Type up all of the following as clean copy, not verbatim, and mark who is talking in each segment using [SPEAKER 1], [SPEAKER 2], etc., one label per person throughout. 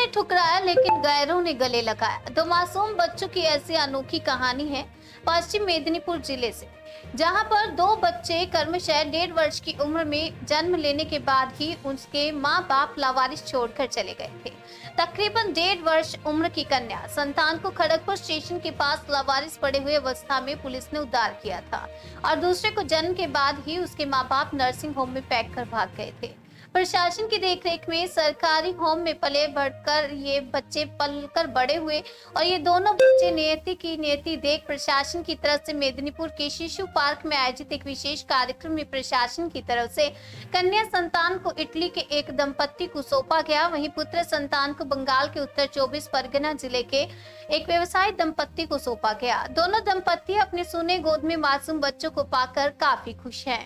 [SPEAKER 1] ठुकराया लेकिन गैरों ने गले लगाया। दो मासूम बच्चों की ऐसी अनोखी कहानी है पश्चिम मेदिनीपुर जिले से, जहां पर दो बच्चे क्रमशः 1.5 वर्ष की उम्र में जन्म लेने के बाद ही उसके मां बाप लावारिस छोड़कर चले गए थे। तकरीबन 1.5 वर्ष उम्र की कन्या संतान को खड़गपुर स्टेशन के पास लावारिस पड़े हुए अवस्था में पुलिस ने उद्धार किया था और दूसरे को जन्म के बाद ही उसके मां बाप नर्सिंग होम में पैक कर भाग गए थे। प्रशासन की देखरेख में सरकारी होम में पले बढ़कर ये बच्चे पलकर बड़े हुए और ये दोनों बच्चे नियति की नियति देख प्रशासन की तरफ से मेदिनीपुर के शिशु पार्क में आयोजित एक विशेष कार्यक्रम में प्रशासन की तरफ से कन्या संतान को इटली के एक दंपत्ति को सौंपा गया। वहीं पुत्र संतान को बंगाल के उत्तर 24 परगना जिले के एक व्यवसायी दंपत्ति को सौंपा गया। दोनों दंपत्ति अपने सूने गोद में मासूम बच्चों को पाकर काफी खुश हैं।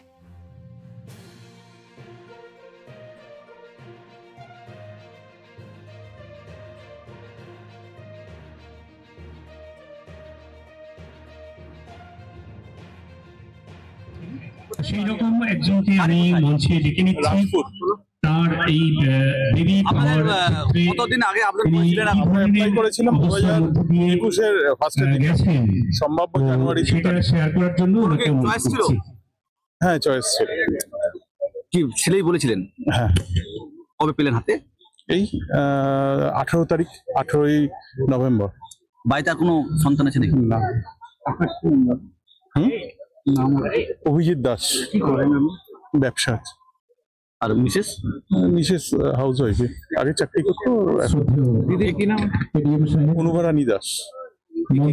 [SPEAKER 2] সেই রকম একজনকে আমি মঞ্চে ডেকে নিচ্ছি। তার এই বেবি
[SPEAKER 3] কতদিন আগে আপলোড করেছিলেন?
[SPEAKER 4] আমরা অ্যাপ্লাই করেছিলাম 2021 এর ফার্স্টের দিকে, সম্ভাব্য জানুয়ারি,
[SPEAKER 2] সেটা শেয়ার করার জন্য ওনাকে
[SPEAKER 3] চয়েস ছিল।
[SPEAKER 4] হ্যাঁ, চয়েস ছিল।
[SPEAKER 3] কি ছেলেই বলেছিলেন?
[SPEAKER 4] হ্যাঁ।
[SPEAKER 3] কবে পেলেন হাতে?
[SPEAKER 4] এই 18 তারিখ, 18ই নভেম্বর।
[SPEAKER 3] বাড়িতে আর কোনো সন্তান আছে নাকি?
[SPEAKER 4] না। অভিজিৎ দাস।
[SPEAKER 3] কি করেন?
[SPEAKER 4] ব্যবসা।
[SPEAKER 3] আর মিসেস?
[SPEAKER 4] মিসেস হাউস ওয়াইফ, আগে চাকরি করতো।
[SPEAKER 3] দিদি কি নাম?
[SPEAKER 4] অনুভরানী দাস।
[SPEAKER 3] এই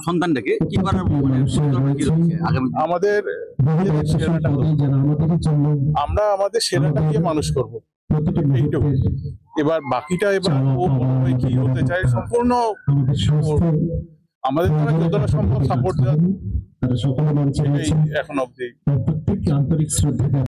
[SPEAKER 3] সন্তানটাকে কি করার
[SPEAKER 4] আমাদের আমরা আমাদের সেরাটা দিয়ে মানুষ করব, এইটুকু। এবার বাকিটা এবার ও কি হতে চায় সম্পূর্ণ আমাদের দ্বারা যতটা সম্ভব সাপোর্ট দেওয়া, এখন অব্দি।
[SPEAKER 2] আন্তরিক শ্রদ্ধা।